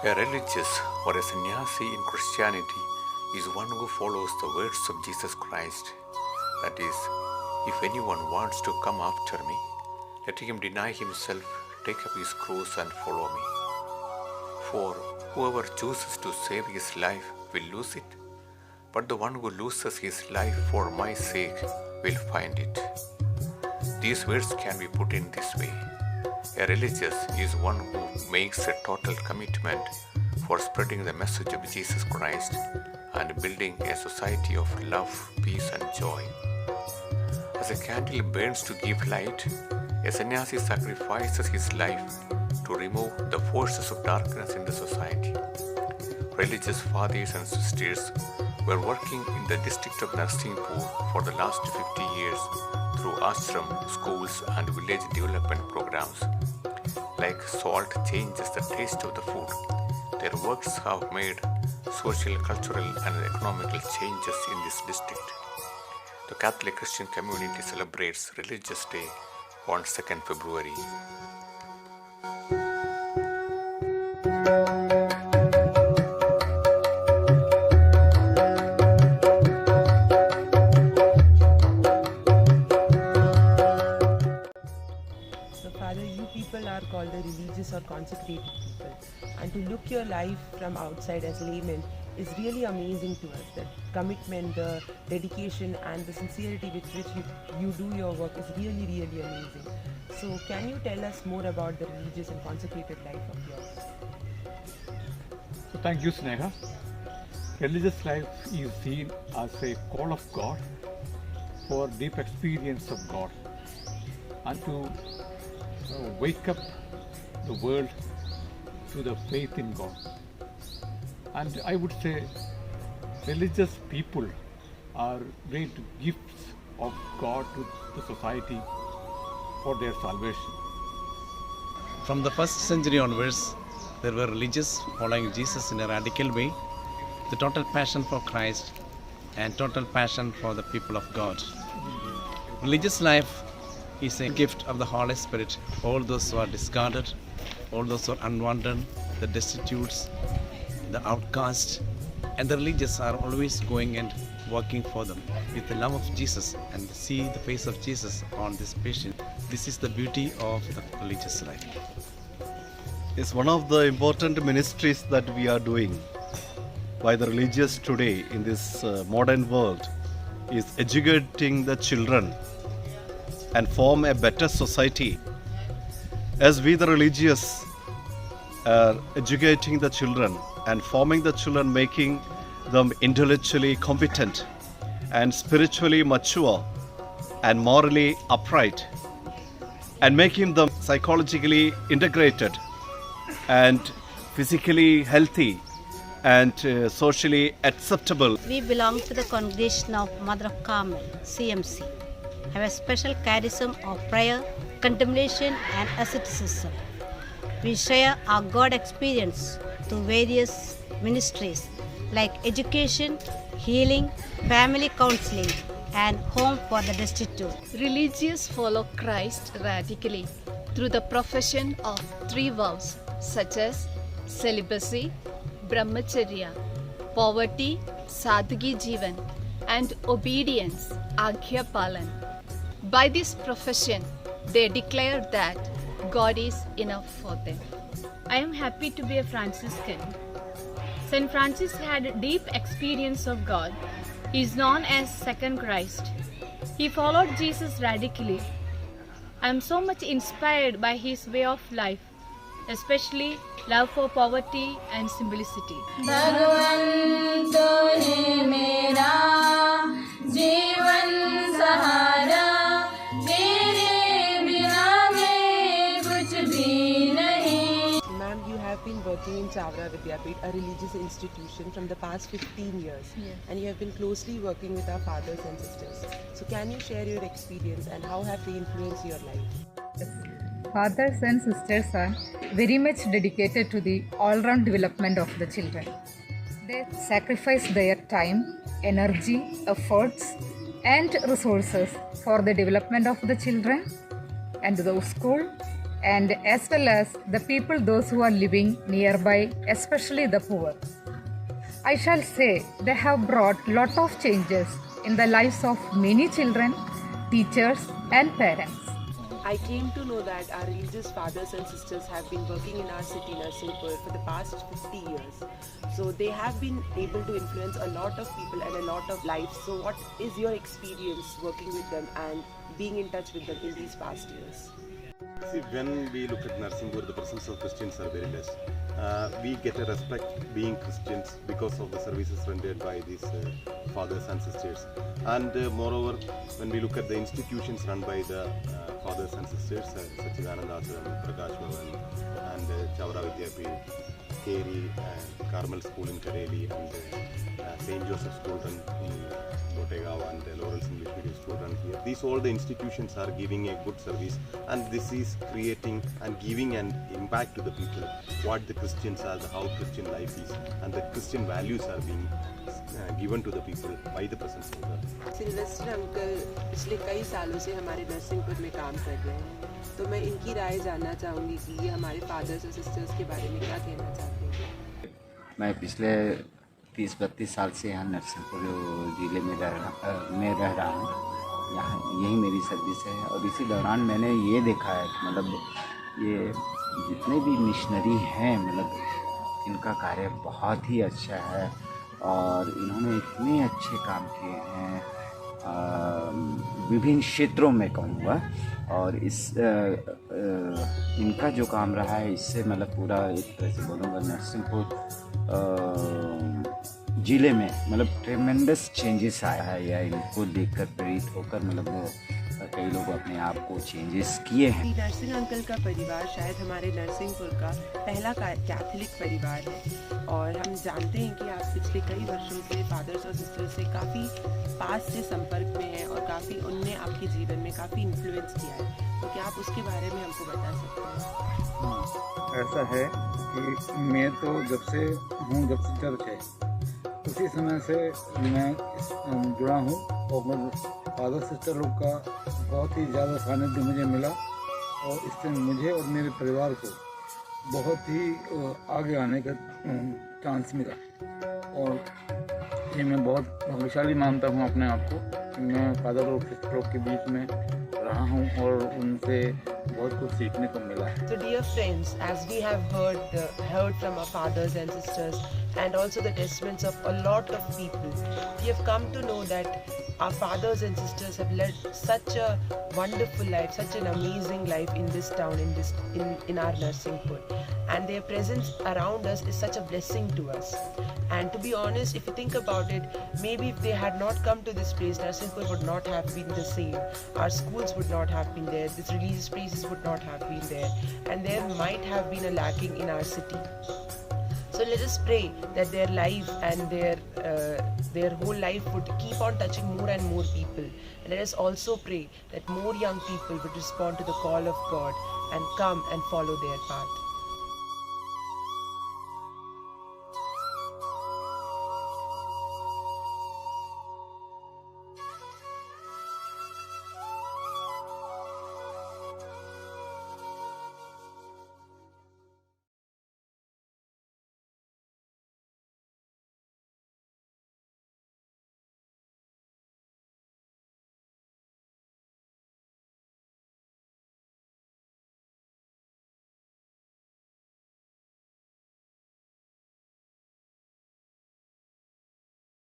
A religious or a sannyasi in Christianity is one who follows the words of Jesus Christ. That is, if anyone wants to come after me, let him deny himself, take up his cross and follow me. For whoever chooses to save his life will lose it, but the one who loses his life for my sake will find it. These words can be put in this way. A religious is one who makes a total commitment for spreading the message of Jesus Christ and building a society of love, peace and joy. As a candle burns to give light, a sannyasi sacrifices his life to remove the forces of darkness in the society. Religious fathers and sisters were working in the district of Narsinghpur for the last 50 years through ashram, schools and village development programs. Like salt changes the taste of the food, their works have made social, cultural and economical changes in this district. The Catholic Christian community celebrates Religious Day on 2nd February. So Father, you people are called the religious or consecrated people, and to look your life from outside as laymen is really amazing to us. The commitment, the dedication and the sincerity with which you do your work is really, really amazing. So can you tell us more about the religious and consecrated life of yours? So thank you, Sneha. Religious life is seen as a call of God for deep experience of God and to wake up the world to the faith in God. And I would say religious people are great gifts of God to the society for their salvation. From the first century onwards, there were religious following Jesus in a radical way, the total passion for Christ and total passion for the people of God. Religious life is a gift of the Holy Spirit. All those who are discarded, all those who are unwanted, the destitutes, the outcast, and the religious are always going and working for them with the love of Jesus and see the face of Jesus on this patient. This is the beauty of the religious life. Is one of the important ministries that we are doing by the religious today in this modern world is educating the children and form a better society. As we the religious are educating the children and forming the children, making them intellectually competent and spiritually mature and morally upright, and making them psychologically integrated and physically healthy and socially acceptable. We belong to the congregation of Mother of Carmel, CMC, have a special charism of prayer, contemplation and asceticism. We share our God experience through various ministries like education, healing, family counseling and home for the destitute. Religious follow Christ radically through the profession of 3 vows such as celibacy, brahmacharya, poverty, sadhagi jivan, and obedience, agya palan. By this profession, they declare that God is enough for them. I am happy to be a Franciscan. St. Francis had a deep experience of God. He is known as Second Christ. He followed Jesus radically. I am so much inspired by his way of life, especially love for poverty and simplicity. भगवंत तो है मेरा जीवन सहारा, तेरे बिना मैं कुछ भी नहीं. Ma'am, you have been working in Chavra Vidyapeeth, a religious institution, from the past 15 years. And you have been closely working with our fathers and sisters. So can you share your experience and how have they influenced your life? Fathers and sisters are very much dedicated to the all-round development of the children. They sacrifice their time, energy, efforts and resources for the development of the children and the school and as well as the people, those who are living nearby, especially the poor. I shall say they have brought lot of changes in the lives of many children, teachers and parents. I came to know that our religious fathers and sisters have been working in our city, Narsinghpur, for the past 50 years. So they have been able to influence a lot of people and a lot of lives. So what is your experience working with them and being in touch with them in these past years? See, when we look at Narsinghpur, the presence of Christians are very less. We get a respect being Christians because of the services rendered by these fathers and sisters. And moreover, when we look at the institutions run by the fathers and sisters, Sachidananda Ashram, Prakash Bhavan, and Chavra Vidyapeeth, Keri, Carmel School in Kareli, and St. Joseph School in Botegaon, and Lawrence English Medium School run here. These all the institutions are giving a good service, and this is creating and giving an impact to the people, what the Christians are, how Christian life is, and the Christian values are being given to the people by the presence of the Sylvester uncle पिछले कई सालों से हमारे नरसिंहपुर में काम कर रहे हैं, तो मैं इनकी राय जानना चाहूँगी कि ये हमारे फादर्स और सिस्टर्स के बारे में क्या कहना चाहते हैं। मैं पिछले 30-32 साल से यहाँ नरसिंहपुर ज़िले में रह रहा हूँ। यहाँ यही मेरी सर्विस है, और इसी दौरान मैंने ये देखा है कि मतलब ये जितने भी मिशनरी हैं, मतलब इनका कार्य बहुत ही अच्छा है, और इन्होंने इतने अच्छे काम किए हैं विभिन्न क्षेत्रों में कहूँगा, और इस इनका जो काम रहा है इससे मतलब पूरा एक तरह से बोलूँगा नरसिंहपुर ज़िले में मतलब ट्रेमेंडस चेंजेस आया है, या इनको देखकर प्रेरित होकर मतलब कई लोग अपने आप को चेंजेस किए हैं। नरसिंह अंकल का परिवार शायद हमारे नरसिंहपुर का पहला कैथोलिक परिवार है, और हम जानते हैं कि आप पिछले कई वर्षों से फादर्स और सिस्टर्स से काफ़ी पास से संपर्क में हैं, और काफ़ी उनने आपके जीवन में काफ़ी इन्फ्लुएंस किया है, तो क्या आप उसके बारे में हमको बता सकते हैं? ऐसा है कि मैं तो जब से चर्च है उसी समय से मैं जुड़ा हूँ, और फादर सिस्टर लोग का बहुत ही ज़्यादा सानिध्य मुझे मिला, और इससे मुझे और मेरे परिवार को बहुत ही आगे आने का चांस मिला, और ये मैं बहुत भाग्यशाली मानता हूँ अपने आप को। मैं फादर और सिस्टर लोग के बीच में रहा हूँ और उनसे बहुत कुछ सीखने को मिला है। So dear friends, as we have heard from our fathers and sisters, and also the testaments of a lot of people, we have come to know that our fathers and sisters have led such a wonderful life, such an amazing life in this town, in our Narsinghpur, and their presence around us is such a blessing to us. And to be honest, if you think about it, maybe if they had not come to this place, Narsinghpur would not have been the same. Our schools would not have been there, these religious places would not have been there, and there might have been a lacking in our city. So let us pray that their life and their whole life would keep on touching more and more people. And let us also pray that more young people would respond to the call of God and come and follow their path.